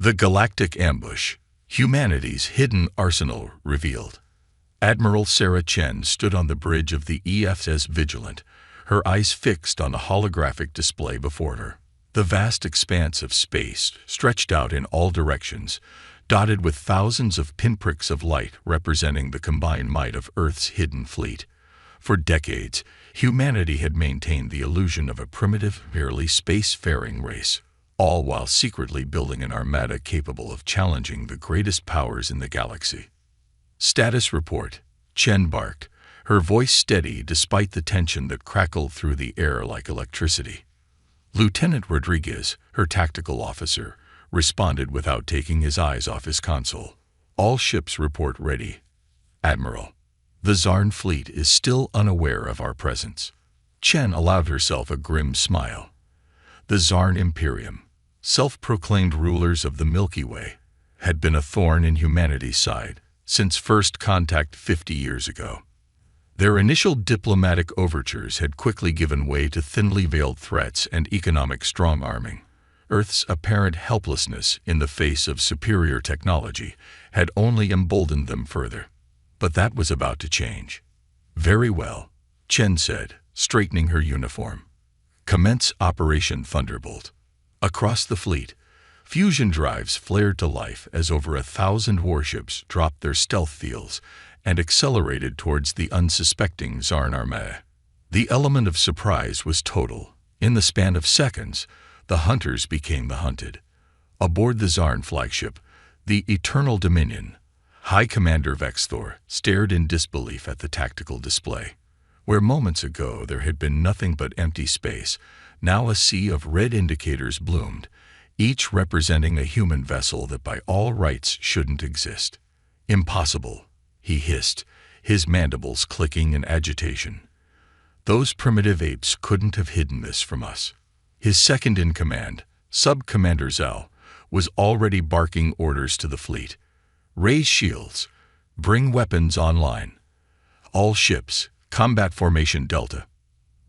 The Galactic Ambush, Humanity's Hidden Arsenal Revealed. Admiral Sarah Chen stood on the bridge of the EFS Vigilant, her eyes fixed on the holographic display before her. The vast expanse of space stretched out in all directions, dotted with thousands of pinpricks of light representing the combined might of Earth's hidden fleet. For decades, humanity had maintained the illusion of a primitive, merely space-faring race, all while secretly building an armada capable of challenging the greatest powers in the galaxy. Status report, Chen barked, her voice steady despite the tension that crackled through the air like electricity. Lieutenant Rodriguez, her tactical officer, responded without taking his eyes off his console. All ships report ready. Admiral, the Zarn fleet is still unaware of our presence. Chen allowed herself a grim smile. The Zarn Imperium, self-proclaimed rulers of the Milky Way, had been a thorn in humanity's side since first contact 50 years ago. Their initial diplomatic overtures had quickly given way to thinly veiled threats and economic strong-arming. Earth's apparent helplessness in the face of superior technology had only emboldened them further. But that was about to change. Very well, Chen said, straightening her uniform. Commence Operation Thunderbolt. Across the fleet, fusion drives flared to life as over 1,000 warships dropped their stealth fields and accelerated towards the unsuspecting Zarn armada. The element of surprise was total. In the span of seconds, the hunters became the hunted. Aboard the Zarn flagship, the Eternal Dominion, High Commander Vexthor stared in disbelief at the tactical display. Where moments ago there had been nothing but empty space, now a sea of red indicators bloomed, each representing a human vessel that by all rights shouldn't exist. Impossible, he hissed, his mandibles clicking in agitation. Those primitive apes couldn't have hidden this from us. His second-in-command, Sub-Commander Zhao, was already barking orders to the fleet. Raise shields. Bring weapons online. All ships, combat formation Delta.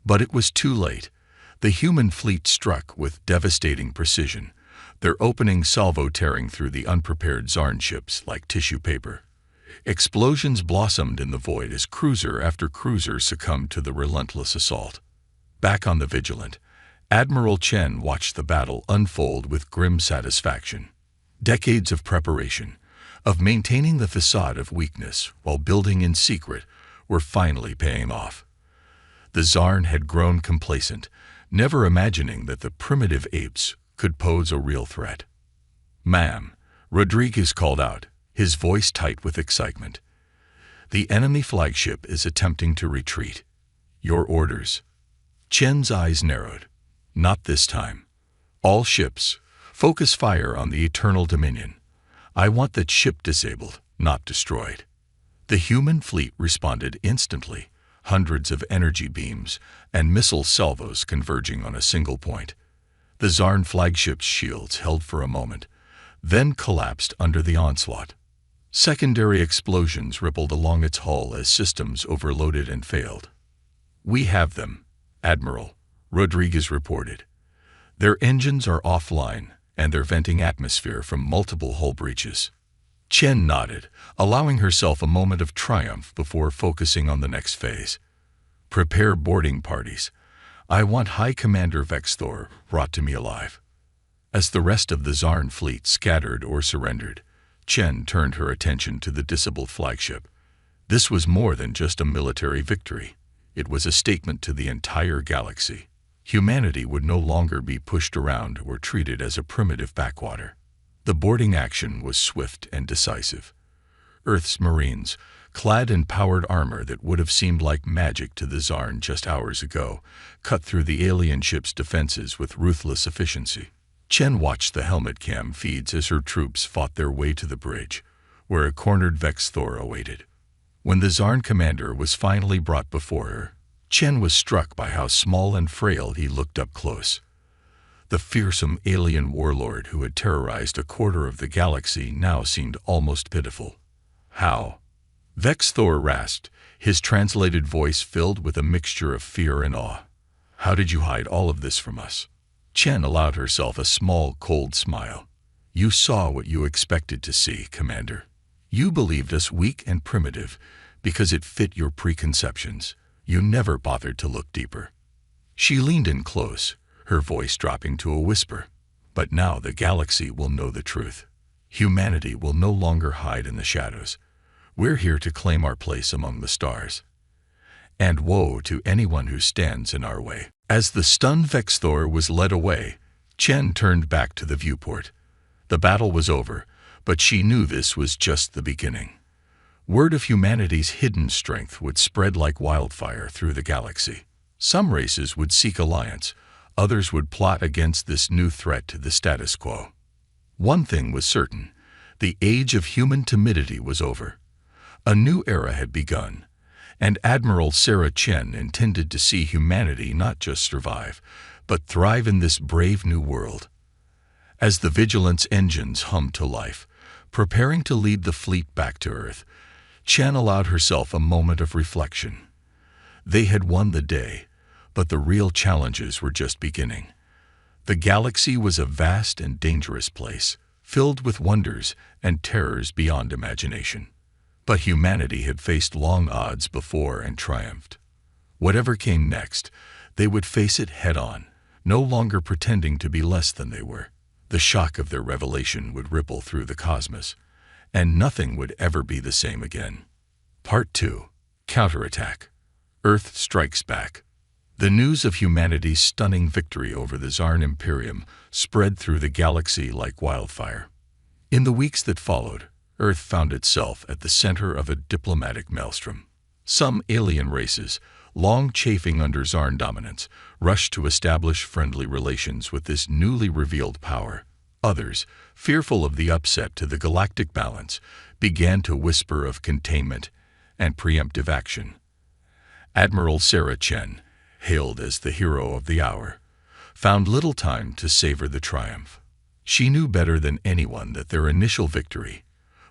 But it was too late. The human fleet struck with devastating precision, their opening salvo tearing through the unprepared Zarn ships like tissue paper. Explosions blossomed in the void as cruiser after cruiser succumbed to the relentless assault. Back on the Vigilant, Admiral Chen watched the battle unfold with grim satisfaction. Decades of preparation, of maintaining the facade of weakness while building in secret, were finally paying off. The Zarn had grown complacent, never imagining that the primitive apes could pose a real threat. "Ma'am," Rodriguez called out, his voice tight with excitement. "The enemy flagship is attempting to retreat. Your orders." Chen's eyes narrowed. "Not this time. All ships, focus fire on the Eternal Dominion. I want that ship disabled, not destroyed." The human fleet responded instantly, hundreds of energy beams and missile salvos converging on a single point. The Zarn flagship's shields held for a moment, then collapsed under the onslaught. Secondary explosions rippled along its hull as systems overloaded and failed. "We have them, Admiral," Rodriguez reported. "Their engines are offline, and they're venting atmosphere from multiple hull breaches." Chen nodded, allowing herself a moment of triumph before focusing on the next phase. "Prepare boarding parties. I want High Commander Vexthor brought to me alive." As the rest of the Zarn fleet scattered or surrendered, Chen turned her attention to the disabled flagship. This was more than just a military victory. It was a statement to the entire galaxy. Humanity would no longer be pushed around or treated as a primitive backwater. The boarding action was swift and decisive. Earth's Marines, clad in powered armor that would have seemed like magic to the Zarn just hours ago, cut through the alien ship's defenses with ruthless efficiency. Chen watched the helmet cam feeds as her troops fought their way to the bridge, where a cornered Vexthor awaited. When the Zarn commander was finally brought before her, Chen was struck by how small and frail he looked up close. The fearsome alien warlord who had terrorized a quarter of the galaxy now seemed almost pitiful. "How?" Vexthor rasped, his translated voice filled with a mixture of fear and awe. "How did you hide all of this from us?" Chen allowed herself a small, cold smile. You saw what you expected to see, Commander. You believed us weak and primitive because it fit your preconceptions. You never bothered to look deeper." She leaned in close, her voice dropping to a whisper. "But now the galaxy will know the truth. Humanity will no longer hide in the shadows. We're here to claim our place among the stars. And woe to anyone who stands in our way." As the stunned Vexthor was led away, Chen turned back to the viewport. The battle was over, but she knew this was just the beginning. Word of humanity's hidden strength would spread like wildfire through the galaxy. Some races would seek alliance, others would plot against this new threat to the status quo. One thing was certain: the age of human timidity was over. A new era had begun, and Admiral Sarah Chen intended to see humanity not just survive, but thrive in this brave new world. As the Vigilance engines hummed to life, preparing to lead the fleet back to Earth, Chen allowed herself a moment of reflection. They had won the day, but the real challenges were just beginning. The galaxy was a vast and dangerous place, filled with wonders and terrors beyond imagination. But humanity had faced long odds before and triumphed. Whatever came next, they would face it head-on, no longer pretending to be less than they were. The shock of their revelation would ripple through the cosmos, and nothing would ever be the same again. Part 2. Counterattack. Earth Strikes Back. The news of humanity's stunning victory over the Zarn Imperium spread through the galaxy like wildfire. In the weeks that followed, Earth found itself at the center of a diplomatic maelstrom. Some alien races, long chafing under Zarn dominance, rushed to establish friendly relations with this newly revealed power. Others, fearful of the upset to the galactic balance, began to whisper of containment and preemptive action. Admiral Sarah Chen, hailed as the hero of the hour, found little time to savor the triumph. She knew better than anyone that their initial victory,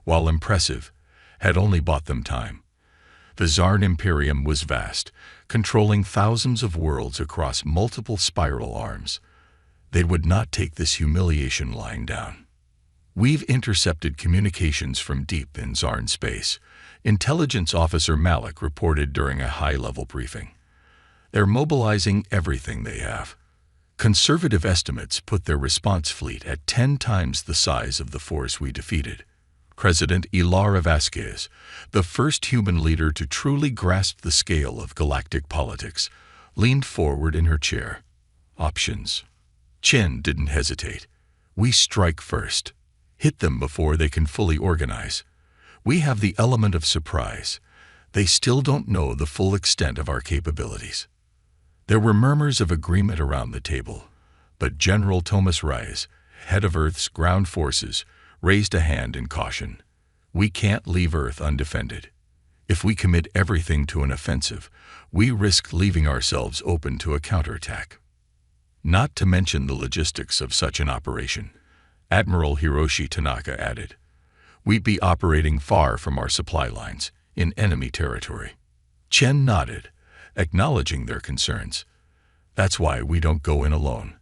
while impressive, had only bought them time. The Zarn Imperium was vast, controlling thousands of worlds across multiple spiral arms. They would not take this humiliation lying down. "We've intercepted communications from deep in Zarn space," Intelligence Officer Malik reported during a high-level briefing. "They're mobilizing everything they have. Conservative estimates put their response fleet at 10 times the size of the force we defeated." President Ilara Vasquez, the first human leader to truly grasp the scale of galactic politics, leaned forward in her chair. "Options." Chen didn't hesitate. "We strike first. Hit them before they can fully organize. We have the element of surprise. They still don't know the full extent of our capabilities." There were murmurs of agreement around the table, but General Thomas Rise, head of Earth's ground forces, raised a hand in caution. "We can't leave Earth undefended. If we commit everything to an offensive, we risk leaving ourselves open to a counterattack. Not to mention the logistics of such an operation," Admiral Hiroshi Tanaka added. "We'd be operating far from our supply lines, in enemy territory." Chen nodded, acknowledging their concerns. "That's why we don't go in alone.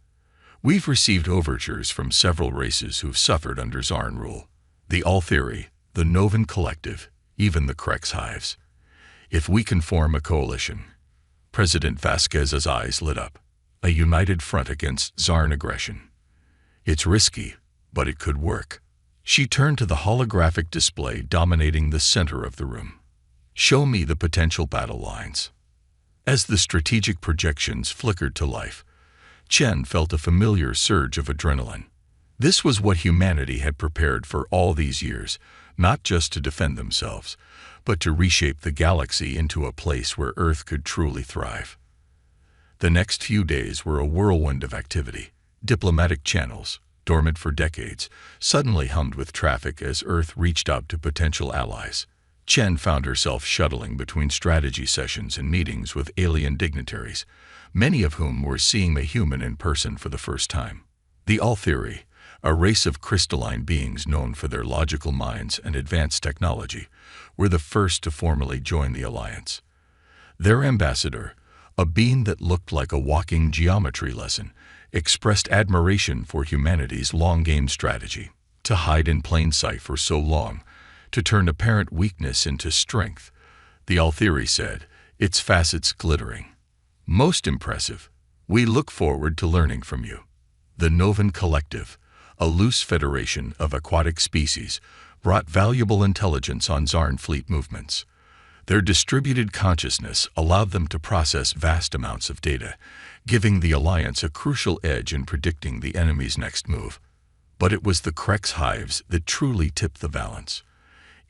We've received overtures from several races who've suffered under Zarn rule. The Altheri, the Novan Collective, even the Krex Hives. If we can form a coalition." President Vasquez's eyes lit up. "A united front against Zarn aggression. It's risky, but it could work." She turned to the holographic display dominating the center of the room. "Show me the potential battle lines." As the strategic projections flickered to life, Chen felt a familiar surge of adrenaline. This was what humanity had prepared for all these years, not just to defend themselves, but to reshape the galaxy into a place where Earth could truly thrive. The next few days were a whirlwind of activity. Diplomatic channels, dormant for decades, suddenly hummed with traffic as Earth reached out to potential allies. Chen found herself shuttling between strategy sessions and meetings with alien dignitaries, many of whom were seeing a human in person for the first time. The Altheri, a race of crystalline beings known for their logical minds and advanced technology, were the first to formally join the alliance. Their ambassador, a being that looked like a walking geometry lesson, expressed admiration for humanity's long-game strategy. to hide in plain sight for so long, to turn apparent weakness into strength. The Althiri said, its facets glittering. Most impressive. We look forward to learning from you. The Novan Collective, a loose federation of aquatic species, brought valuable intelligence on Zarn fleet movements. Their distributed consciousness allowed them to process vast amounts of data, giving the Alliance a crucial edge in predicting the enemy's next move. But it was the Krex hives that truly tipped the balance.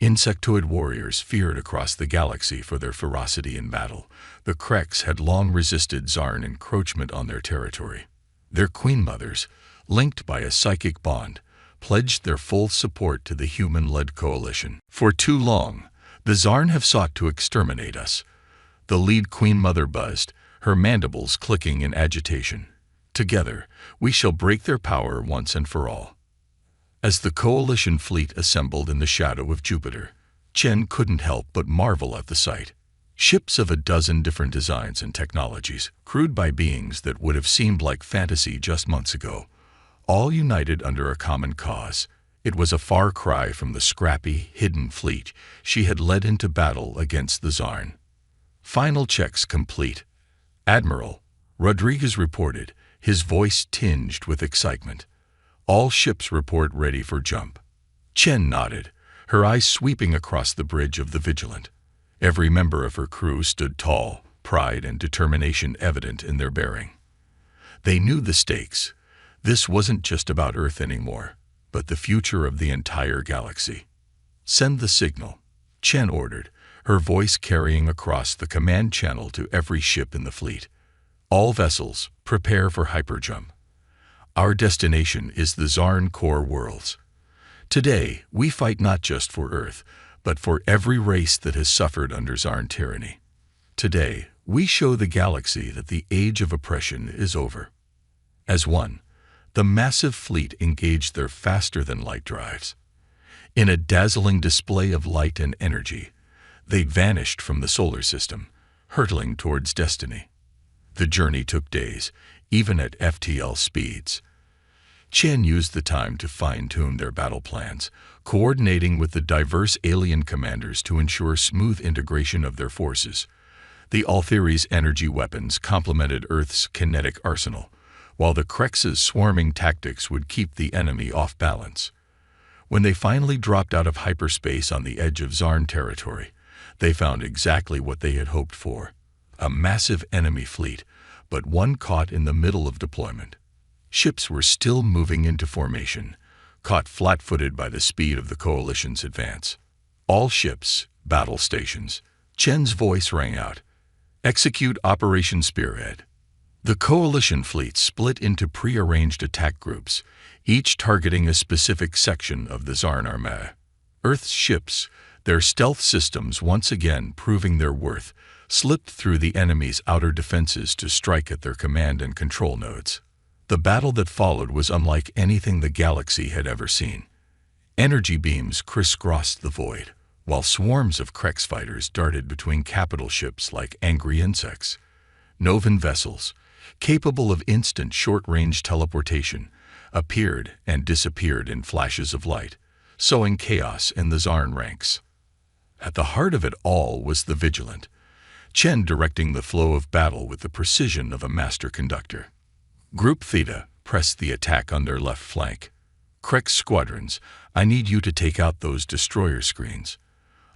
Insectoid warriors feared across the galaxy for their ferocity in battle. The Krex had long resisted Zarn encroachment on their territory. Their queen mothers, linked by a psychic bond, pledged their full support to the human-led coalition. For too long, the Zarn have sought to exterminate us. The lead queen mother buzzed, her mandibles clicking in agitation. Together, we shall break their power once and for all. As the coalition fleet assembled in the shadow of Jupiter, Chen couldn't help but marvel at the sight. Ships of a dozen different designs and technologies, crewed by beings that would have seemed like fantasy just months ago, all united under a common cause. It was a far cry from the scrappy, hidden fleet she had led into battle against the Zarn. Final checks complete. Admiral Rodriguez reported, his voice tinged with excitement. All ships report ready for jump. Chen nodded, her eyes sweeping across the bridge of the Vigilant. Every member of her crew stood tall, pride and determination evident in their bearing. They knew the stakes. This wasn't just about Earth anymore, but the future of the entire galaxy. Send the signal, Chen ordered, her voice carrying across the command channel to every ship in the fleet. All vessels, prepare for hyperjump. Our destination is the Zarn core worlds. Today, we fight not just for Earth, but for every race that has suffered under Zarn tyranny. Today, we show the galaxy that the age of oppression is over. As one, the massive fleet engaged their faster-than-light drives. In a dazzling display of light and energy, they vanished from the solar system, hurtling towards destiny. The journey took days, even at FTL speeds. Chen used the time to fine-tune their battle plans, coordinating with the diverse alien commanders to ensure smooth integration of their forces. The Althiri's energy weapons complemented Earth's kinetic arsenal, while the Krex's swarming tactics would keep the enemy off balance. When they finally dropped out of hyperspace on the edge of Zarn territory, they found exactly what they had hoped for: a massive enemy fleet, but one caught in the middle of deployment. Ships were still moving into formation, caught flat-footed by the speed of the Coalition's advance. All ships, battle stations. Chen's voice rang out. Execute Operation Spearhead. The Coalition fleet split into pre-arranged attack groups, each targeting a specific section of the Zarn Armada. Earth's ships, their stealth systems once again proving their worth, slipped through the enemy's outer defenses to strike at their command and control nodes. The battle that followed was unlike anything the galaxy had ever seen. Energy beams crisscrossed the void, while swarms of Krex fighters darted between capital ships like angry insects. Novan vessels, capable of instant short-range teleportation, appeared and disappeared in flashes of light, sowing chaos in the Zarn ranks. At the heart of it all was the Vigilant, Chen directing the flow of battle with the precision of a master conductor. Group Theta pressed the attack on their left flank. Krex squadrons, I need you to take out those destroyer screens.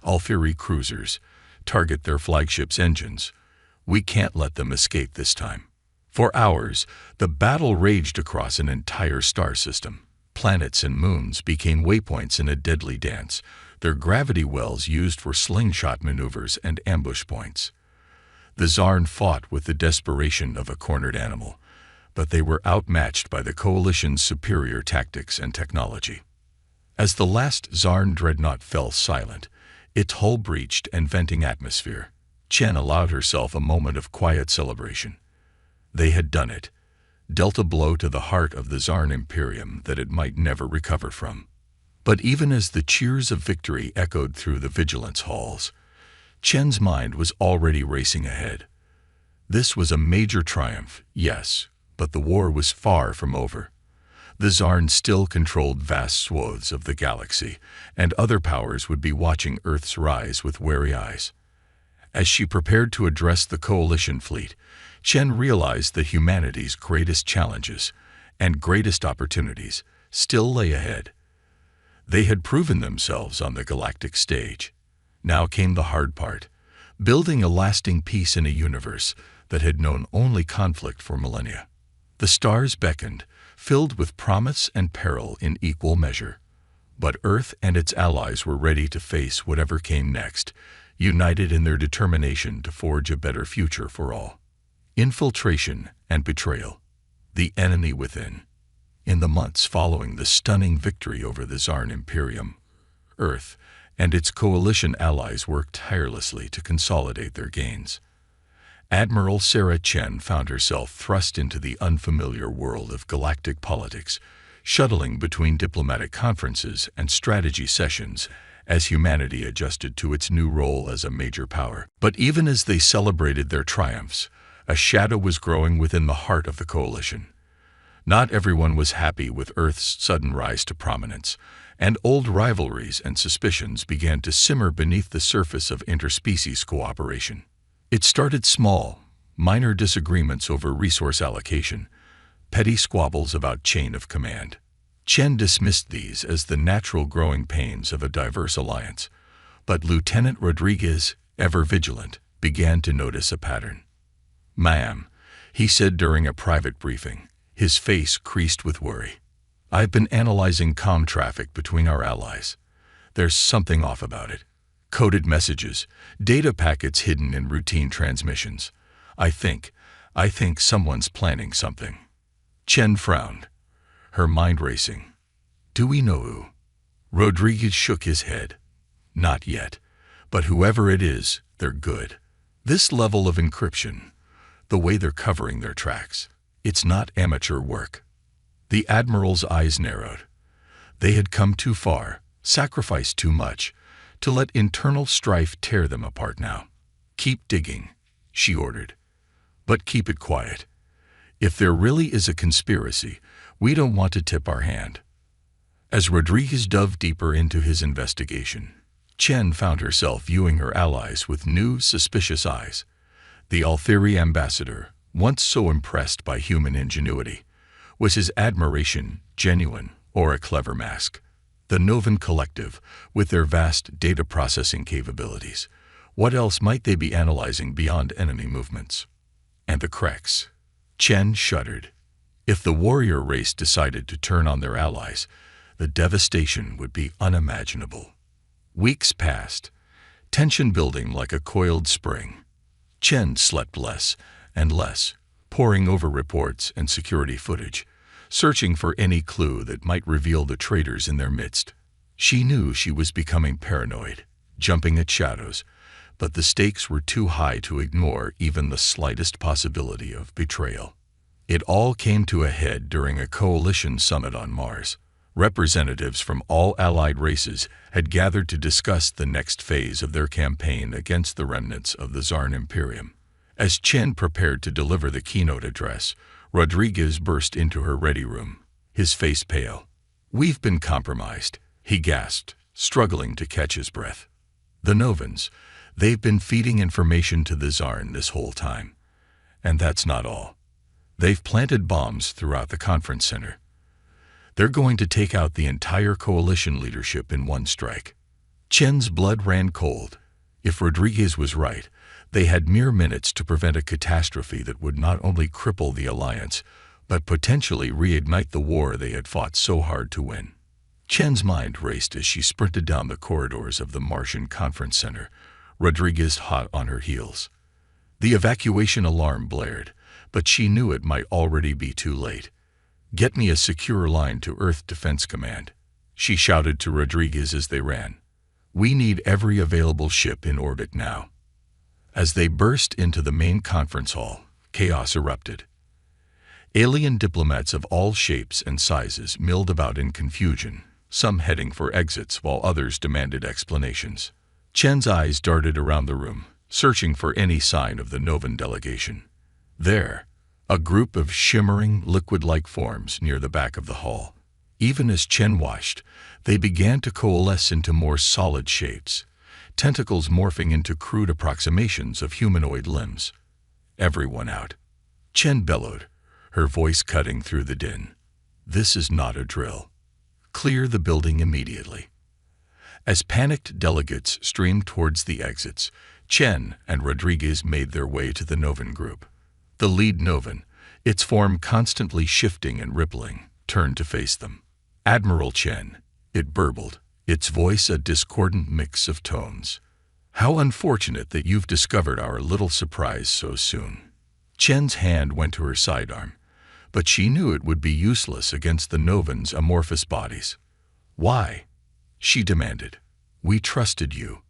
Althiri cruisers, target their flagship's engines. We can't let them escape this time. For hours, the battle raged across an entire star system. Planets and moons became waypoints in a deadly dance, their gravity wells used for slingshot maneuvers and ambush points. The Zarn fought with the desperation of a cornered animal, but they were outmatched by the Coalition's superior tactics and technology. As the last Zarn dreadnought fell silent, its hull breached and venting atmosphere, Chen allowed herself a moment of quiet celebration. They had done it, dealt a blow to the heart of the Zarn Imperium that it might never recover from. But even as the cheers of victory echoed through the Vigilance halls, Chen's mind was already racing ahead. This was a major triumph, yes, but the war was far from over. The Zarn still controlled vast swathes of the galaxy, and other powers would be watching Earth's rise with wary eyes. As she prepared to address the Coalition fleet, Chen realized that humanity's greatest challenges and greatest opportunities still lay ahead. They had proven themselves on the galactic stage. Now came the hard part, building a lasting peace in a universe that had known only conflict for millennia. The stars beckoned, filled with promise and peril in equal measure. But Earth and its allies were ready to face whatever came next, united in their determination to forge a better future for all. Infiltration and betrayal. The enemy within. In the months following the stunning victory over the Zarn Imperium, Earth and its coalition allies worked tirelessly to consolidate their gains. Admiral Sarah Chen found herself thrust into the unfamiliar world of galactic politics, shuttling between diplomatic conferences and strategy sessions as humanity adjusted to its new role as a major power. But even as they celebrated their triumphs, a shadow was growing within the heart of the coalition. Not everyone was happy with Earth's sudden rise to prominence, and old rivalries and suspicions began to simmer beneath the surface of interspecies cooperation. It started small, minor disagreements over resource allocation, petty squabbles about chain of command. Chen dismissed these as the natural growing pains of a diverse alliance, but Lieutenant Rodriguez, ever vigilant, began to notice a pattern. "Ma'am," he said during a private briefing, his face creased with worry. "I've been analyzing comm traffic between our allies. There's something off about it. Coded messages, data packets hidden in routine transmissions. I think someone's planning something." Chen frowned, her mind racing. "Do we know who?" Rodriguez shook his head. "Not yet, but whoever it is, they're good. This level of encryption, the way they're covering their tracks, it's not amateur work." The Admiral's eyes narrowed. They had come too far, sacrificed too much, to let internal strife tear them apart now. "Keep digging," she ordered. "But keep it quiet. If there really is a conspiracy, we don't want to tip our hand." As Rodriguez dove deeper into his investigation, Chen found herself viewing her allies with new, suspicious eyes. The Altheri ambassador, once so impressed by human ingenuity, was his admiration genuine or a clever mask? The Novan Collective, with their vast data processing capabilities, what else might they be analyzing beyond enemy movements? And the Kreks. Chen shuddered. If the warrior race decided to turn on their allies, the devastation would be unimaginable. Weeks passed, tension building like a coiled spring. Chen slept less and less, poring over reports and security footage, searching for any clue that might reveal the traitors in their midst. She knew she was becoming paranoid, jumping at shadows, but the stakes were too high to ignore even the slightest possibility of betrayal. It all came to a head during a coalition summit on Mars. Representatives from all allied races had gathered to discuss the next phase of their campaign against the remnants of the Zarn Imperium. As Chen prepared to deliver the keynote address, Rodriguez burst into her ready room, his face pale. "We've been compromised," he gasped, struggling to catch his breath. "The Novans, they've been feeding information to the Zarn this whole time. And that's not all. They've planted bombs throughout the conference center. They're going to take out the entire coalition leadership in one strike." Chen's blood ran cold. If Rodriguez was right, they had mere minutes to prevent a catastrophe that would not only cripple the alliance, but potentially reignite the war they had fought so hard to win. Chen's mind raced as she sprinted down the corridors of the Martian conference center, Rodriguez hot on her heels. The evacuation alarm blared, but she knew it might already be too late. "Get me a secure line to Earth Defense Command," she shouted to Rodriguez as they ran. "We need every available ship in orbit now." As they burst into the main conference hall, chaos erupted. Alien diplomats of all shapes and sizes milled about in confusion, some heading for exits while others demanded explanations. Chen's eyes darted around the room, searching for any sign of the Novan delegation. There, a group of shimmering, liquid-like forms near the back of the hall. Even as Chen watched, they began to coalesce into more solid shapes, tentacles morphing into crude approximations of humanoid limbs. "Everyone out," Chen bellowed, her voice cutting through the din. "This is not a drill. Clear the building immediately." As panicked delegates streamed towards the exits, Chen and Rodriguez made their way to the Novan group. The lead Novan, its form constantly shifting and rippling, turned to face them. "Admiral Chen," it burbled, its voice a discordant mix of tones. "How unfortunate that you've discovered our little surprise so soon." Chen's hand went to her sidearm, but she knew it would be useless against the Novan's amorphous bodies. "Why?" she demanded. "We trusted you.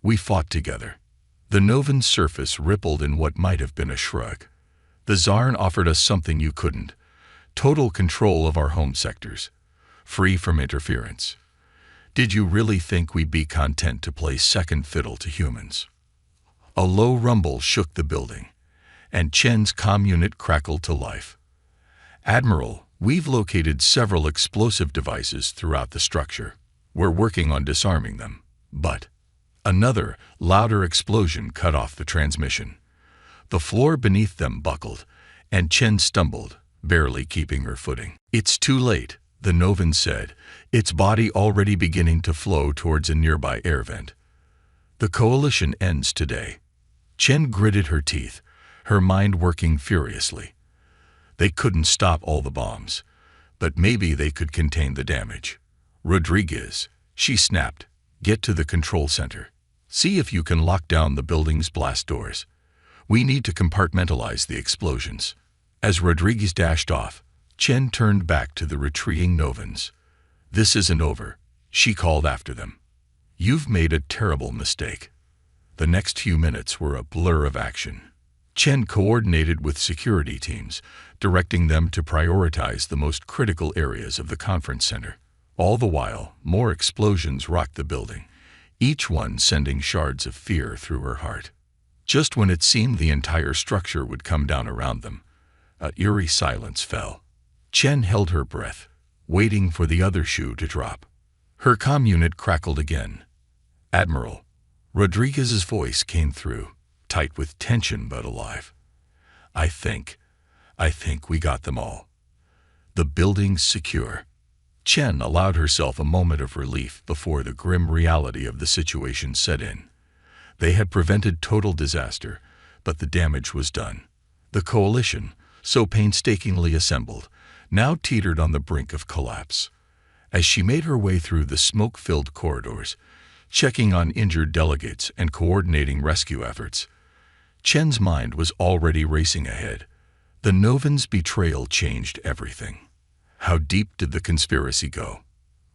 We fought together." The Novan's surface rippled in what might have been a shrug. "The Czarn offered us something you couldn't. Total control of our home sectors. Free from interference. Did you really think we'd be content to play second fiddle to humans?" A low rumble shook the building, and Chen's comm unit crackled to life. "Admiral, we've located several explosive devices throughout the structure. We're working on disarming them, but..." Another, louder explosion cut off the transmission. The floor beneath them buckled, and Chen stumbled, barely keeping her footing. "It's too late," the Novan said, its body already beginning to flow towards a nearby air vent. "The coalition ends today." Chen gritted her teeth, her mind working furiously. They couldn't stop all the bombs, but maybe they could contain the damage. "Rodriguez," she snapped, "get to the control center. See if you can lock down the building's blast doors. We need to compartmentalize the explosions." As Rodriguez dashed off, Chen turned back to the retreating Novans. "This isn't over," she called after them. "You've made a terrible mistake." The next few minutes were a blur of action. Chen coordinated with security teams, directing them to prioritize the most critical areas of the conference center. All the while, more explosions rocked the building, each one sending shards of fear through her heart. Just when it seemed the entire structure would come down around them, an eerie silence fell. Chen held her breath, waiting for the other shoe to drop. Her comm unit crackled again. "Admiral," Rodriguez's voice came through, tight with tension but alive. I think we got them all. The building's secure." Chen allowed herself a moment of relief before the grim reality of the situation set in. They had prevented total disaster, but the damage was done. The coalition, so painstakingly assembled, now teetered on the brink of collapse. As she made her way through the smoke-filled corridors, checking on injured delegates and coordinating rescue efforts, Chen's mind was already racing ahead. The Novan's betrayal changed everything. How deep did the conspiracy go?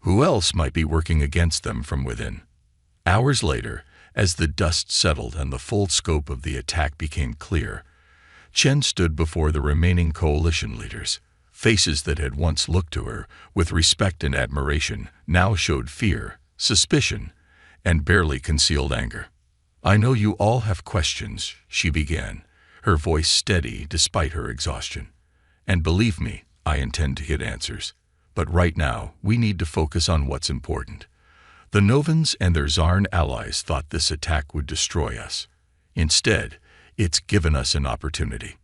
Who else might be working against them from within? Hours later, as the dust settled and the full scope of the attack became clear, Chen stood before the remaining coalition leaders. Faces that had once looked to her with respect and admiration now showed fear, suspicion, and barely concealed anger. "I know you all have questions," she began, her voice steady despite her exhaustion. "And believe me, I intend to get answers. But right now, we need to focus on what's important. The Novans and their Czarn allies thought this attack would destroy us. Instead, it's given us an opportunity."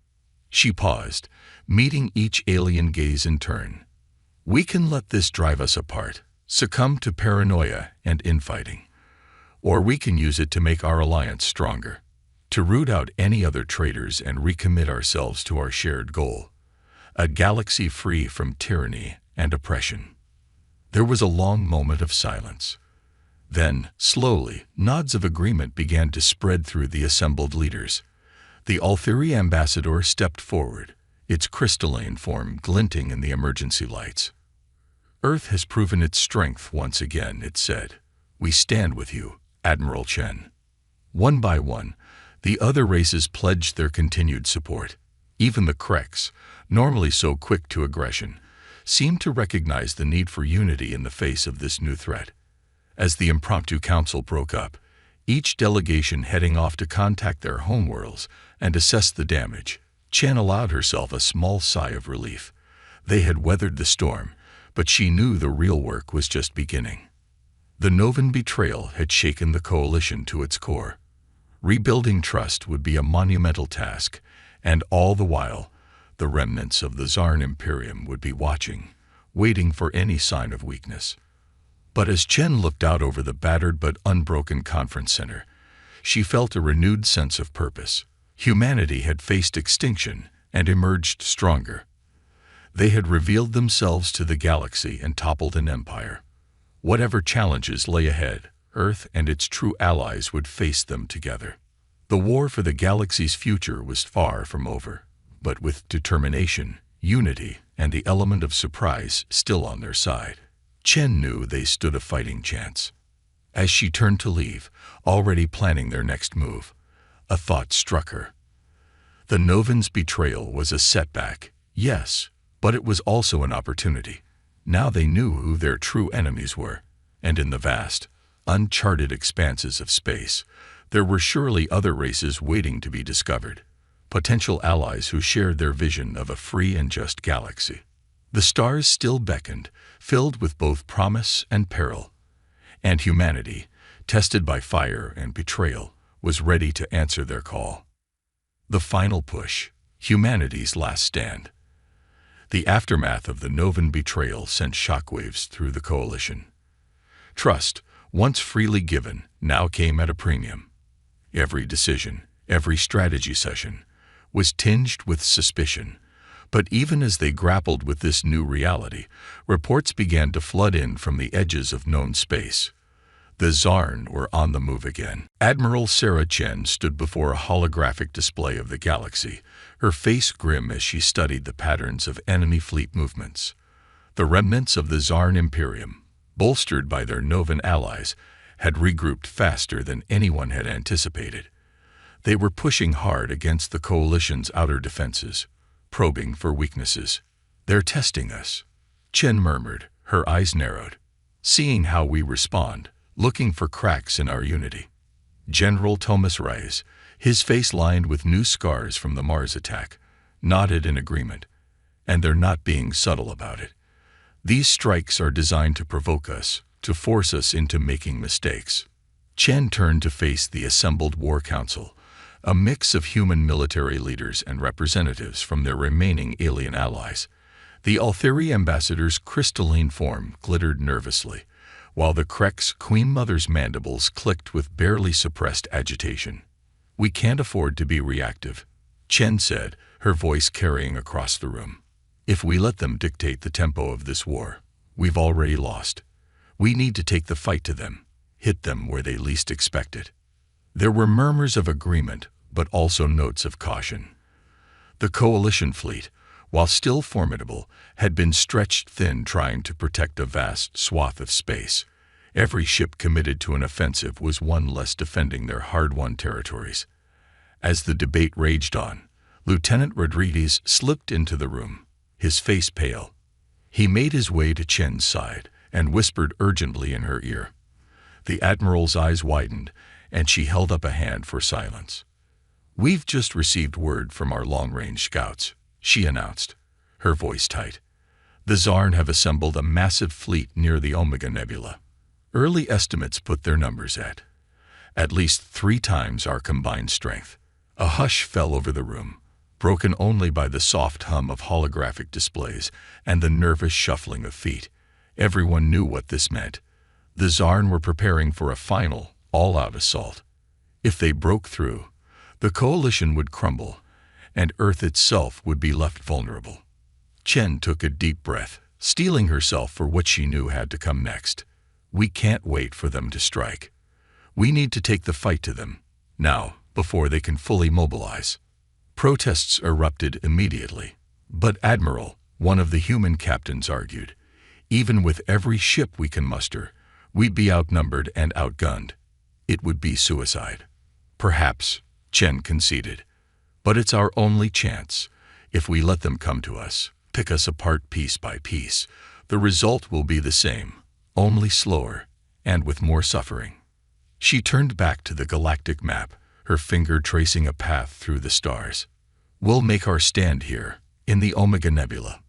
She paused, meeting each alien gaze in turn. "We can let this drive us apart, succumb to paranoia and infighting. Or we can use it to make our alliance stronger, to root out any other traitors and recommit ourselves to our shared goal. A galaxy free from tyranny and oppression." There was a long moment of silence. Then, slowly, nods of agreement began to spread through the assembled leaders. The Althiri ambassador stepped forward, its crystalline form glinting in the emergency lights. "Earth has proven its strength once again," it said. "We stand with you, Admiral Chen." One by one, the other races pledged their continued support. Even the Kreks, normally so quick to aggression, seemed to recognize the need for unity in the face of this new threat. As the impromptu council broke up, each delegation heading off to contact their homeworlds and assess the damage, Chen allowed herself a small sigh of relief. They had weathered the storm, but she knew the real work was just beginning. The Novan betrayal had shaken the coalition to its core. Rebuilding trust would be a monumental task, and all the while, the remnants of the Zarn Imperium would be watching, waiting for any sign of weakness. But as Chen looked out over the battered but unbroken conference center, she felt a renewed sense of purpose. Humanity had faced extinction and emerged stronger. They had revealed themselves to the galaxy and toppled an empire. Whatever challenges lay ahead, Earth and its true allies would face them together. The war for the galaxy's future was far from over, but with determination, unity, and the element of surprise still on their side, Chen knew they stood a fighting chance. As she turned to leave, already planning their next move, a thought struck her. The Novan's betrayal was a setback, yes, but it was also an opportunity. Now they knew who their true enemies were, and in the vast, uncharted expanses of space, there were surely other races waiting to be discovered, potential allies who shared their vision of a free and just galaxy. The stars still beckoned, filled with both promise and peril, and humanity, tested by fire and betrayal, was ready to answer their call. The final push, humanity's last stand. The aftermath of the Novan betrayal sent shockwaves through the coalition. Trust, once freely given, now came at a premium. Every decision, every strategy session, was tinged with suspicion. But even as they grappled with this new reality, reports began to flood in from the edges of known space. The Zarn were on the move again. Admiral Sarah Chen stood before a holographic display of the galaxy, her face grim as she studied the patterns of enemy fleet movements. The remnants of the Zarn Imperium, bolstered by their Novan allies, had regrouped faster than anyone had anticipated. They were pushing hard against the coalition's outer defenses, probing for weaknesses. "They're testing us," Chen murmured, her eyes narrowed. "Seeing how we respond, looking for cracks in our unity." General Thomas Reyes, his face lined with new scars from the Mars attack, nodded in agreement. "And they're not being subtle about it. These strikes are designed to provoke us, to force us into making mistakes." Chen turned to face the assembled War Council, a mix of human military leaders and representatives from their remaining alien allies. The Altheri ambassador's crystalline form glittered nervously, while the Krek's Queen Mother's mandibles clicked with barely suppressed agitation. "We can't afford to be reactive," Chen said, her voice carrying across the room. "If we let them dictate the tempo of this war, we've already lost. We need to take the fight to them, hit them where they least expect it." There were murmurs of agreement, but also notes of caution. The coalition fleet, while still formidable, had been stretched thin trying to protect a vast swath of space. Every ship committed to an offensive was one less defending their hard-won territories. As the debate raged on, Lieutenant Rodriguez slipped into the room, his face pale. He made his way to Chen's side and whispered urgently in her ear. The Admiral's eyes widened, and she held up a hand for silence. "We've just received word from our long-range scouts," she announced, her voice tight. "The Zarn have assembled a massive fleet near the Omega Nebula. Early estimates put their numbers at least 3 times our combined strength." A hush fell over the room, broken only by the soft hum of holographic displays and the nervous shuffling of feet. Everyone knew what this meant. The Zarn were preparing for a final, all-out assault. If they broke through, the coalition would crumble, and Earth itself would be left vulnerable. Chen took a deep breath, steeling herself for what she knew had to come next. "We can't wait for them to strike. We need to take the fight to them, now, before they can fully mobilize." Protests erupted immediately. "But Admiral," one of the human captains argued, "even with every ship we can muster, we'd be outnumbered and outgunned. It would be suicide." "Perhaps," Chen conceded, "but it's our only chance. If we let them come to us, pick us apart piece by piece, the result will be the same, only slower, and with more suffering." She turned back to the galactic map, her finger tracing a path through the stars. We'll make our stand here, in the Omega Nebula.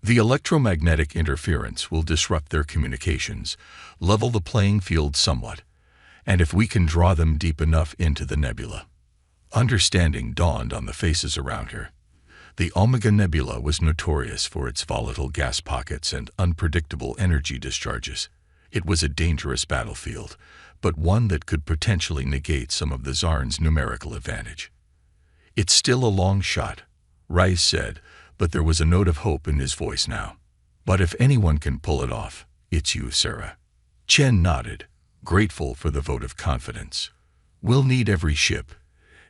The electromagnetic interference will disrupt their communications, level the playing field somewhat, and if we can draw them deep enough into the nebula. Understanding dawned on the faces around her. The Omega Nebula was notorious for its volatile gas pockets and unpredictable energy discharges. It was a dangerous battlefield, but one that could potentially negate some of the Zarn's numerical advantage. "It's still a long shot," Rice said, but there was a note of hope in his voice now. "But if anyone can pull it off, it's you, Sarah." Chen nodded, grateful for the vote of confidence. "We'll need every ship,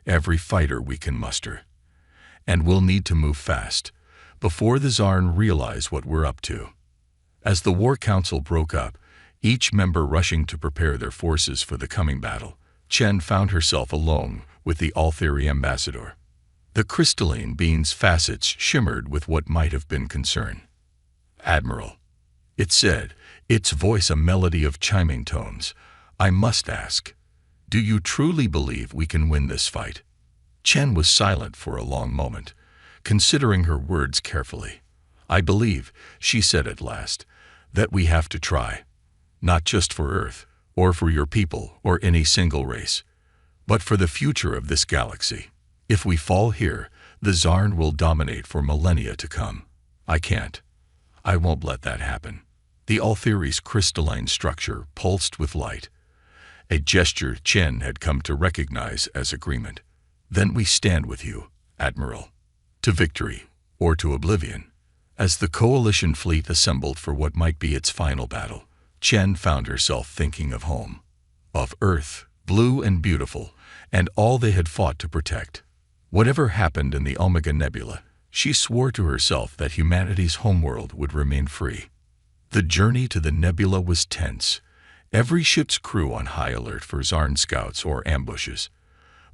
every fighter we can muster. And we'll need to move fast, before the Zarn realize what we're up to." As the War Council broke up, each member rushing to prepare their forces for the coming battle, Chen found herself alone with the Altheri ambassador. The crystalline being's facets shimmered with what might have been concern. "Admiral," it said, its voice a melody of chiming tones, "I must ask, do you truly believe we can win this fight?" Chen was silent for a long moment, considering her words carefully. "I believe," she said at last, "that we have to try. Not just for Earth, or for your people, or any single race, but for the future of this galaxy. If we fall here, the Zarn will dominate for millennia to come. I can't. I won't let that happen." The Altheri's crystalline structure pulsed with light, a gesture Chen had come to recognize as agreement. "Then we stand with you, Admiral. To victory, or to oblivion." As the coalition fleet assembled for what might be its final battle, Chen found herself thinking of home, of Earth, blue and beautiful, and all they had fought to protect. Whatever happened in the Omega Nebula, she swore to herself that humanity's homeworld would remain free. The journey to the nebula was tense, every ship's crew on high alert for Zarn scouts or ambushes.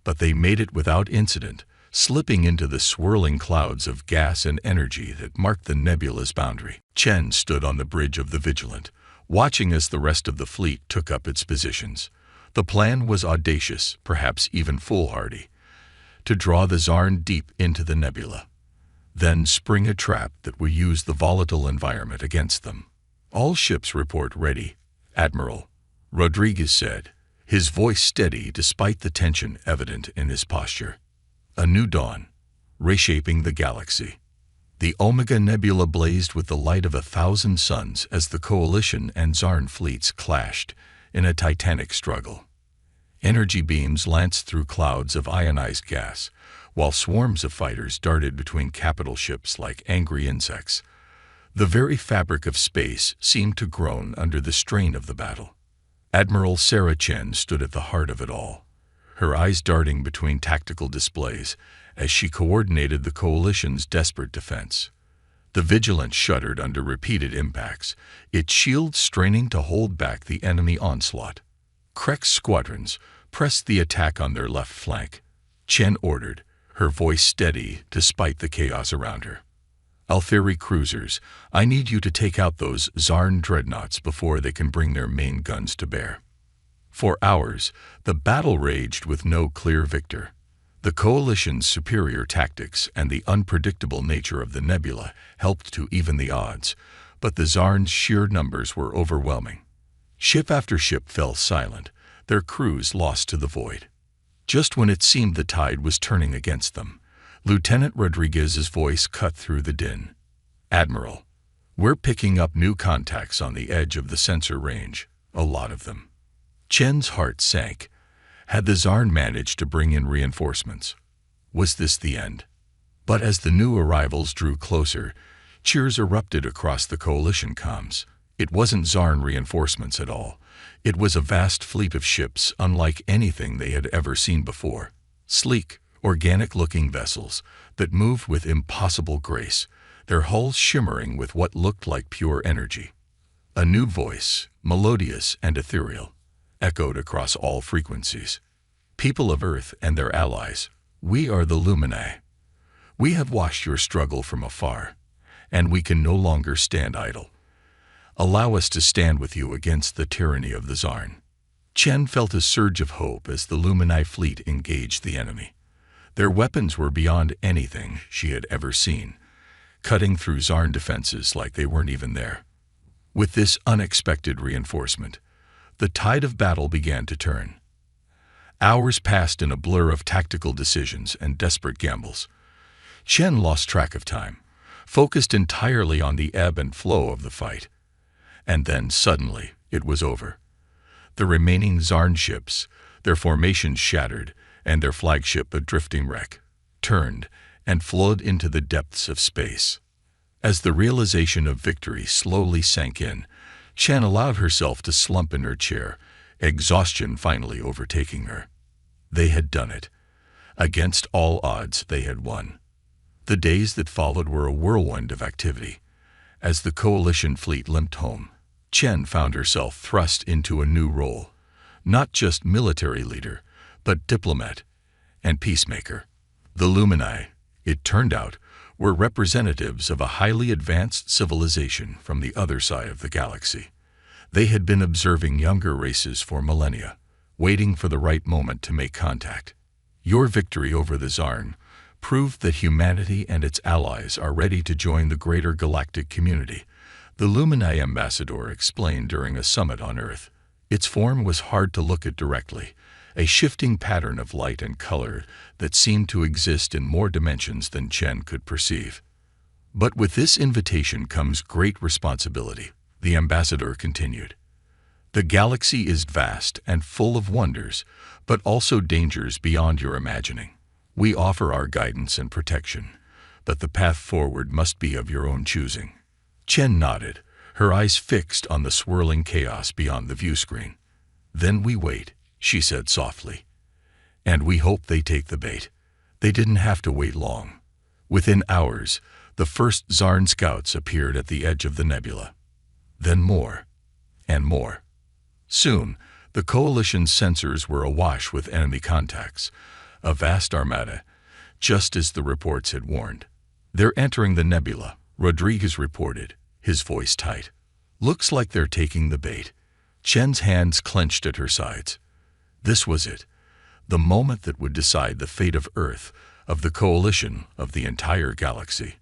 But they made it without incident, slipping into the swirling clouds of gas and energy that marked the nebula's boundary. Chen stood on the bridge of the Vigilant, watching as the rest of the fleet took up its positions. The plan was audacious, perhaps even foolhardy, to draw the Zarn deep into the nebula, then spring a trap that would use the volatile environment against them. "All ships report ready, Admiral," Rodriguez said, his voice steady despite the tension evident in his posture. A new dawn, reshaping the galaxy. The Omega Nebula blazed with the light of 1,000 suns as the Coalition and Zarn fleets clashed in a titanic struggle. Energy beams lanced through clouds of ionized gas, while swarms of fighters darted between capital ships like angry insects. The very fabric of space seemed to groan under the strain of the battle. Admiral Sarah Chen stood at the heart of it all, her eyes darting between tactical displays as she coordinated the Coalition's desperate defense. The Vigilant shuddered under repeated impacts, its shield straining to hold back the enemy onslaught. Krek's squadrons pressed the attack on their left flank. Chen ordered, her voice steady despite the chaos around her. "Altheri cruisers, I need you to take out those Zarn dreadnoughts before they can bring their main guns to bear." For hours, the battle raged with no clear victor. The Coalition's superior tactics and the unpredictable nature of the nebula helped to even the odds, but the Zarn's sheer numbers were overwhelming. Ship after ship fell silent, their crews lost to the void. Just when it seemed the tide was turning against them, Lieutenant Rodriguez's voice cut through the din. "Admiral, we're picking up new contacts on the edge of the sensor range, a lot of them." Chen's heart sank. Had the Zarn managed to bring in reinforcements? Was this the end? But as the new arrivals drew closer, cheers erupted across the Coalition comms. It wasn't Zarn reinforcements at all. It was a vast fleet of ships unlike anything they had ever seen before. Sleek, organic-looking vessels that moved with impossible grace, their hulls shimmering with what looked like pure energy. A new voice, melodious and ethereal, echoed across all frequencies. "People of Earth and their allies, we are the Lumini. We have watched your struggle from afar, and we can no longer stand idle. Allow us to stand with you against the tyranny of the Zarn." Chen felt a surge of hope as the Lumini fleet engaged the enemy. Their weapons were beyond anything she had ever seen, cutting through Zarn defenses like they weren't even there. With this unexpected reinforcement, the tide of battle began to turn. Hours passed in a blur of tactical decisions and desperate gambles. Chen lost track of time, focused entirely on the ebb and flow of the fight. And then, suddenly, it was over. The remaining Zarn ships, their formations shattered and their flagship a drifting wreck, turned and flowed into the depths of space. As the realization of victory slowly sank in, Chen allowed herself to slump in her chair, exhaustion finally overtaking her. They had done it. Against all odds, they had won. The days that followed were a whirlwind of activity. As the coalition fleet limped home, Chen found herself thrust into a new role, not just military leader, but diplomat and peacemaker. The Lumini, it turned out, were representatives of a highly advanced civilization from the other side of the galaxy. They had been observing younger races for millennia, waiting for the right moment to make contact. Your victory over the Zarn proved that humanity and its allies are ready to join the greater galactic community, the Lumini ambassador explained during a summit on Earth. Its form was hard to look at directly, a shifting pattern of light and color that seemed to exist in more dimensions than Chen could perceive. But with this invitation comes great responsibility, the ambassador continued. The galaxy is vast and full of wonders, but also dangers beyond your imagining. We offer our guidance and protection, but the path forward must be of your own choosing. Chen nodded, her eyes fixed on the swirling chaos beyond the view screen. Then we wait, she said softly. And we hope they take the bait. They didn't have to wait long. Within hours, the first Zarn scouts appeared at the edge of the nebula. Then more, and more. Soon, the coalition's sensors were awash with enemy contacts, a vast armada, just as the reports had warned. They're entering the nebula, Rodriguez reported, his voice tight. Looks like they're taking the bait. Chen's hands clenched at her sides. This was it, the moment that would decide the fate of Earth, of the coalition, of the entire galaxy.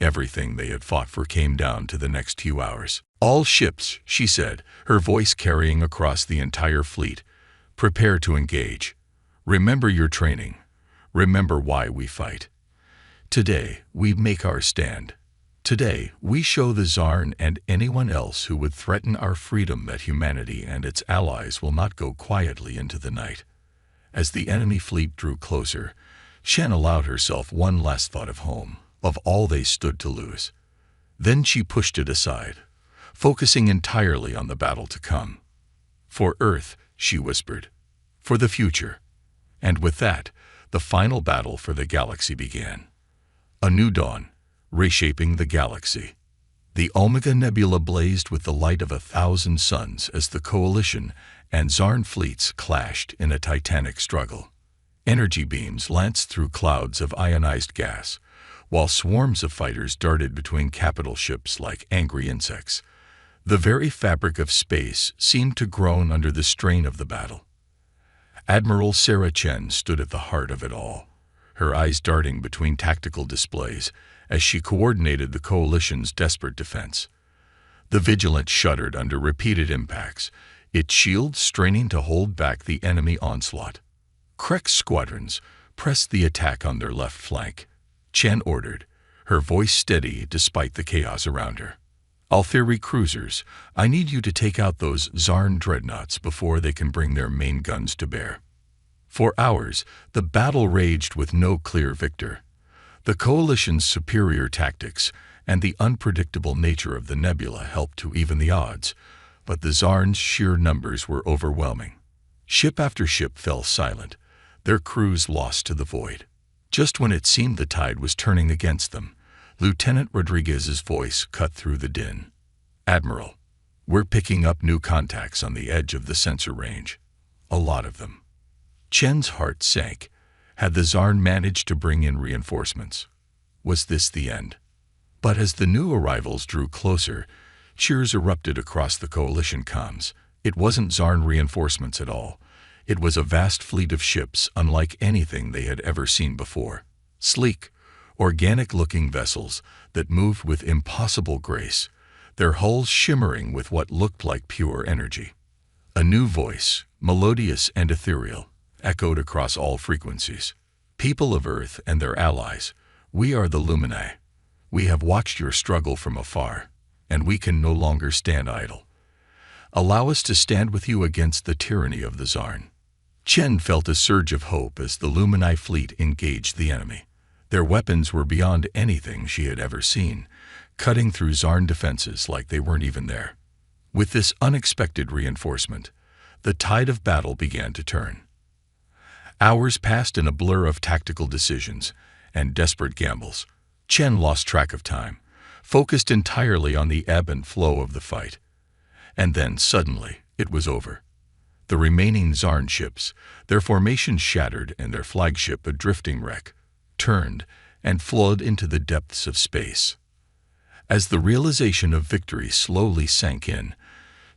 Everything they had fought for came down to the next few hours. All ships, she said, her voice carrying across the entire fleet. Prepare to engage. Remember your training. Remember why we fight. Today, we make our stand. Today, we show the Zarn and anyone else who would threaten our freedom that humanity and its allies will not go quietly into the night. As the enemy fleet drew closer, Chen allowed herself one last thought of home, of all they stood to lose. Then she pushed it aside, focusing entirely on the battle to come. For Earth, she whispered. For the future. And with that, the final battle for the galaxy began. A new dawn, reshaping the galaxy. The Omega Nebula blazed with the light of 1,000 suns as the coalition and Zarn fleets clashed in a titanic struggle. Energy beams lanced through clouds of ionized gas, while swarms of fighters darted between capital ships like angry insects. The very fabric of space seemed to groan under the strain of the battle. Admiral Sarah Chen stood at the heart of it all, her eyes darting between tactical displays as she coordinated the coalition's desperate defense. The Vigilant shuddered under repeated impacts, its shields straining to hold back the enemy onslaught. Krek's squadrons pressed the attack on their left flank. Chen ordered, her voice steady despite the chaos around her. Altheri cruisers, I need you to take out those Zarn dreadnoughts before they can bring their main guns to bear. For hours, the battle raged with no clear victor. The coalition's superior tactics and the unpredictable nature of the nebula helped to even the odds, but the Zarn's sheer numbers were overwhelming. Ship after ship fell silent, their crews lost to the void. Just when it seemed the tide was turning against them, Lieutenant Rodriguez's voice cut through the din. Admiral, we're picking up new contacts on the edge of the sensor range. A lot of them. Chen's heart sank. Had the Zarn managed to bring in reinforcements? Was this the end? But as the new arrivals drew closer, cheers erupted across the coalition comms. It wasn't Zarn reinforcements at all. It was a vast fleet of ships unlike anything they had ever seen before. Sleek, organic-looking vessels that moved with impossible grace, their hulls shimmering with what looked like pure energy. A new voice, melodious and ethereal, echoed across all frequencies. People of Earth and their allies, we are the Lumini. We have watched your struggle from afar, and we can no longer stand idle. Allow us to stand with you against the tyranny of the Zarn. Chen felt a surge of hope as the Lumini fleet engaged the enemy. Their weapons were beyond anything she had ever seen, cutting through Zarn defenses like they weren't even there. With this unexpected reinforcement, the tide of battle began to turn. Hours passed in a blur of tactical decisions and desperate gambles. Chen lost track of time, focused entirely on the ebb and flow of the fight. And then, suddenly, it was over. The remaining Zarn ships, their formations shattered and their flagship a drifting wreck, turned and flowed into the depths of space. As the realization of victory slowly sank in,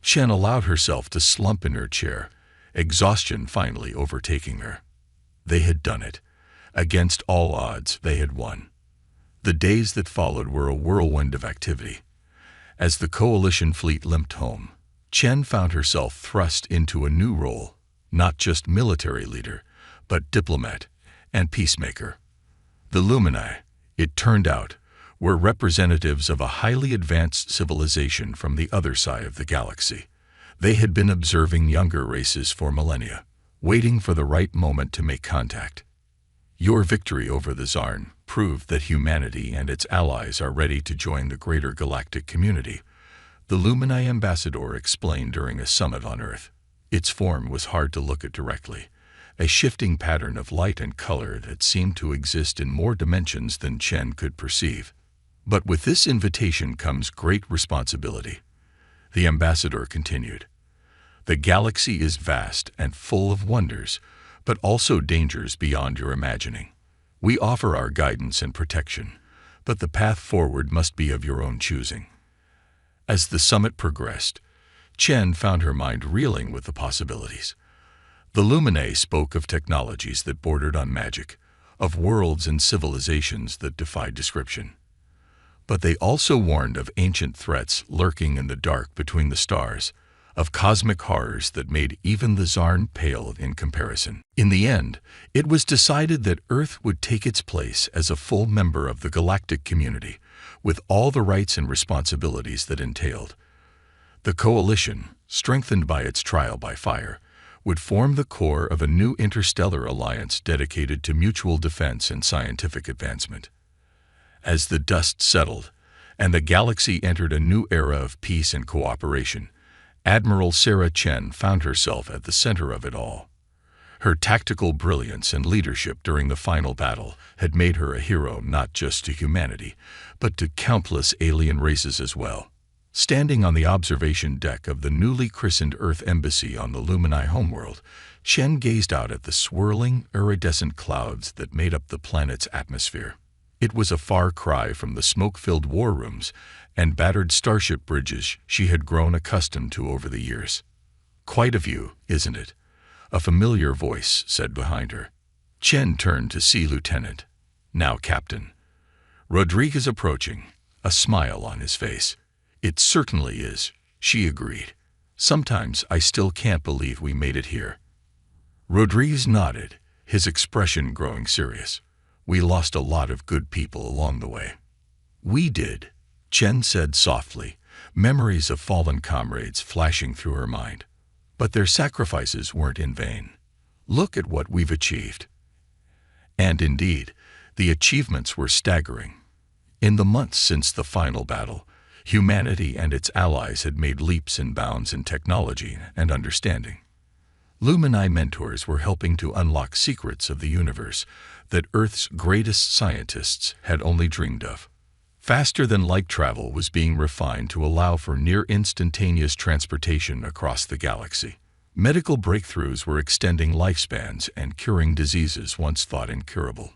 Chen allowed herself to slump in her chair, exhaustion finally overtaking her. They had done it. Against all odds, they had won. The days that followed were a whirlwind of activity. As the coalition fleet limped home, Chen found herself thrust into a new role, not just military leader, but diplomat and peacemaker. The Lumini, it turned out, were representatives of a highly advanced civilization from the other side of the galaxy. They had been observing younger races for millennia, waiting for the right moment to make contact. Your victory over the Zarn proved that humanity and its allies are ready to join the greater galactic community, the Lumini ambassador explained during a summit on Earth. Its form was hard to look at directly, a shifting pattern of light and color that seemed to exist in more dimensions than Chen could perceive. But with this invitation comes great responsibility. The ambassador continued. The galaxy is vast and full of wonders, but also dangers beyond your imagining. We offer our guidance and protection, but the path forward must be of your own choosing. As the summit progressed, Chen found her mind reeling with the possibilities. The Lumini spoke of technologies that bordered on magic, of worlds and civilizations that defied description. But they also warned of ancient threats lurking in the dark between the stars, of cosmic horrors that made even the Zarn pale in comparison. In the end, it was decided that Earth would take its place as a full member of the galactic community, with all the rights and responsibilities that entailed. The coalition, strengthened by its trial by fire, would form the core of a new interstellar alliance dedicated to mutual defense and scientific advancement. As the dust settled, and the galaxy entered a new era of peace and cooperation, Admiral Sarah Chen found herself at the center of it all. Her tactical brilliance and leadership during the final battle had made her a hero not just to humanity, but to countless alien races as well. Standing on the observation deck of the newly christened Earth Embassy on the Lumini homeworld, Chen gazed out at the swirling, iridescent clouds that made up the planet's atmosphere. It was a far cry from the smoke-filled war rooms and battered starship bridges she had grown accustomed to over the years. Quite a view, isn't it? A familiar voice said behind her. Chen turned to see Lieutenant, now Captain Rodriguez approaching, a smile on his face. It certainly is, she agreed. Sometimes I still can't believe we made it here. Rodriguez nodded, his expression growing serious. We lost a lot of good people along the way. We did, Chen said softly, memories of fallen comrades flashing through her mind. But their sacrifices weren't in vain. Look at what we've achieved. And indeed, the achievements were staggering. In the months since the final battle, humanity and its allies had made leaps and bounds in technology and understanding. Lumini mentors were helping to unlock secrets of the universe that Earth's greatest scientists had only dreamed of. Faster-than-light travel was being refined to allow for near-instantaneous transportation across the galaxy. Medical breakthroughs were extending lifespans and curing diseases once thought incurable.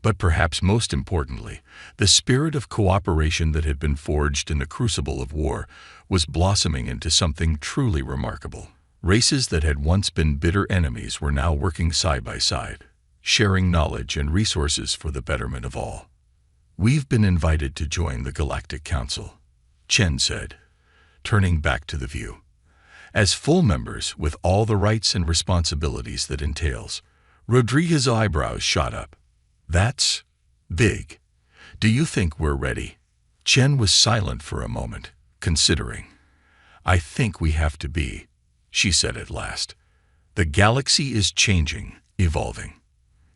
But perhaps most importantly, the spirit of cooperation that had been forged in the crucible of war was blossoming into something truly remarkable. Races that had once been bitter enemies were now working side by side, sharing knowledge and resources for the betterment of all. "We've been invited to join the Galactic Council," Chen said, turning back to the view. "As full members with all the rights and responsibilities that entails." Rodriguez's eyebrows shot up. "That's big. Do you think we're ready?" Chen was silent for a moment, considering. "I think we have to be," she said at last. "The galaxy is changing, evolving.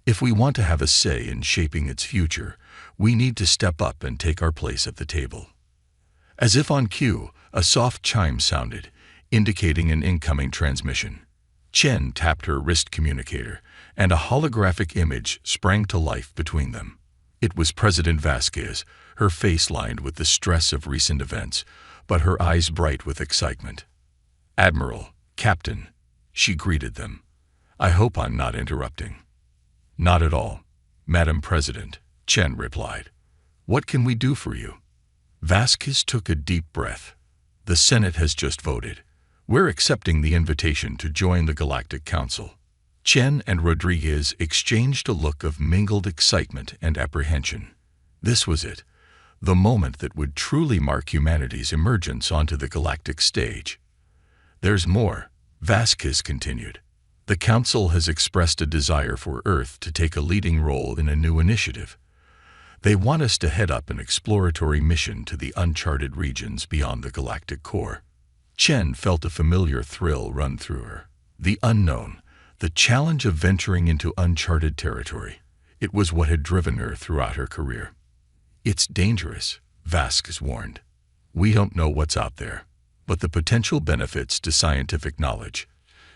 If we want to have a say in shaping its future, we need to step up and take our place at the table." As if on cue, a soft chime sounded, indicating an incoming transmission. Chen tapped her wrist communicator, and a holographic image sprang to life between them. It was President Vasquez, her face lined with the stress of recent events, but her eyes bright with excitement. "Admiral, Captain," she greeted them. "I hope I'm not interrupting." "Not at all, Madam President," Chen replied. "What can we do for you?" Vasquez took a deep breath. "The Senate has just voted. We're accepting the invitation to join the Galactic Council." Chen and Rodriguez exchanged a look of mingled excitement and apprehension. This was it, the moment that would truly mark humanity's emergence onto the galactic stage. "There's more," Vasquez continued. "The Council has expressed a desire for Earth to take a leading role in a new initiative. They want us to head up an exploratory mission to the uncharted regions beyond the galactic core." Chen felt a familiar thrill run through her. The unknown, the challenge of venturing into uncharted territory. It was what had driven her throughout her career. "It's dangerous," Vasquez warned. "We don't know what's out there, but the potential benefits to scientific knowledge,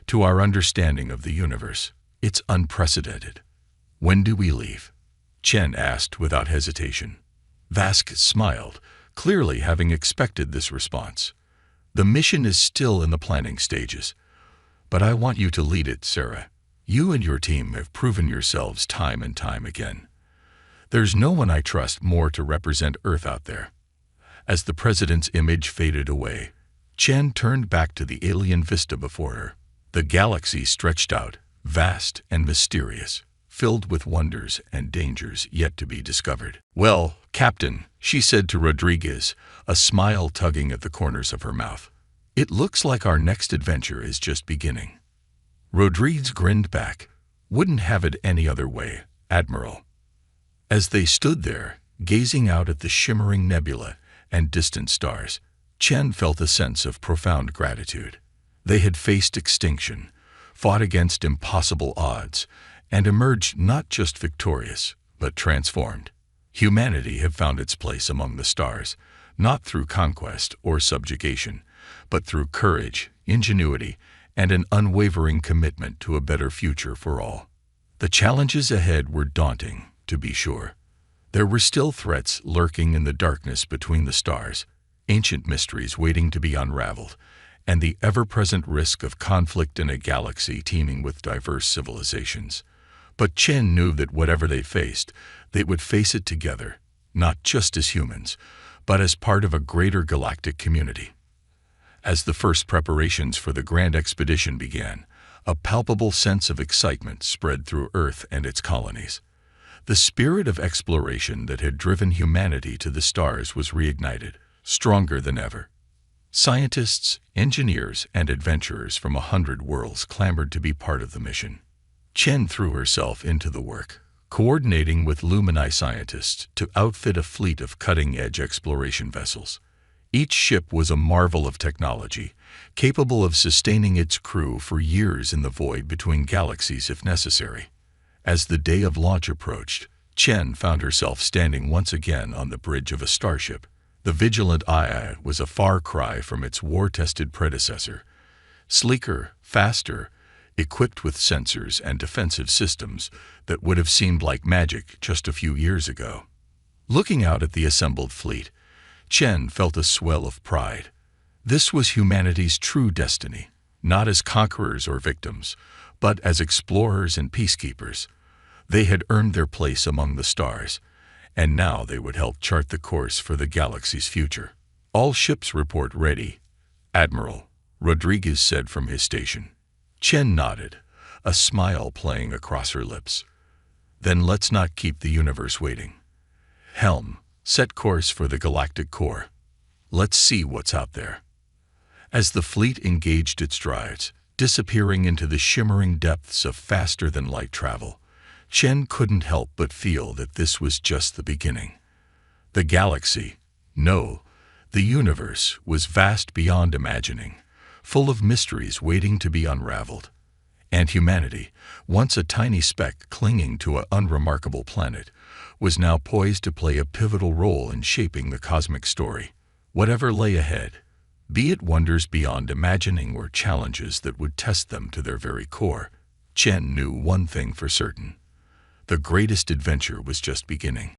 to our understanding of the universe, it's unprecedented." "When do we leave?" Chen asked without hesitation. Vasquez smiled, clearly having expected this response. "The mission is still in the planning stages, but I want you to lead it, Sarah. You and your team have proven yourselves time and time again. There's no one I trust more to represent Earth out there." As the president's image faded away, Chen turned back to the alien vista before her. The galaxy stretched out, vast and mysterious, filled with wonders and dangers yet to be discovered. "Well, Captain," she said to Rodriguez, a smile tugging at the corners of her mouth, "it looks like our next adventure is just beginning." Rodriguez grinned back. "Wouldn't have it any other way, Admiral." As they stood there, gazing out at the shimmering nebula and distant stars, Chen felt a sense of profound gratitude. They had faced extinction, fought against impossible odds, and emerged not just victorious, but transformed. Humanity had found its place among the stars, not through conquest or subjugation, but through courage, ingenuity, and an unwavering commitment to a better future for all. The challenges ahead were daunting, to be sure. There were still threats lurking in the darkness between the stars, ancient mysteries waiting to be unraveled, and the ever-present risk of conflict in a galaxy teeming with diverse civilizations. But Chen knew that whatever they faced, they would face it together, not just as humans, but as part of a greater galactic community. As the first preparations for the grand expedition began, a palpable sense of excitement spread through Earth and its colonies. The spirit of exploration that had driven humanity to the stars was reignited, stronger than ever. Scientists, engineers, and adventurers from 100 worlds clamored to be part of the mission. Chen threw herself into the work, coordinating with Lumini scientists to outfit a fleet of cutting-edge exploration vessels. Each ship was a marvel of technology, capable of sustaining its crew for years in the void between galaxies if necessary. As the day of launch approached, Chen found herself standing once again on the bridge of a starship. The Vigilant II was a far cry from its war-tested predecessor. Sleeker, faster, equipped with sensors and defensive systems that would have seemed like magic just a few years ago. Looking out at the assembled fleet, Chen felt a swell of pride. This was humanity's true destiny, not as conquerors or victims, but as explorers and peacekeepers. They had earned their place among the stars, and now they would help chart the course for the galaxy's future. "All ships report ready, Admiral," Rodriguez said from his station. Chen nodded, a smile playing across her lips. Then let's not keep the universe waiting. Helm, set course for the galactic core. Let's see what's out there. As the fleet engaged its drives, disappearing into the shimmering depths of faster-than-light travel, Chen couldn't help but feel that this was just the beginning. The galaxy, no, the universe, was vast beyond imagining, full of mysteries waiting to be unraveled. And humanity, once a tiny speck clinging to an unremarkable planet, was now poised to play a pivotal role in shaping the cosmic story. Whatever lay ahead, be it wonders beyond imagining or challenges that would test them to their very core, Chen knew one thing for certain. The greatest adventure was just beginning.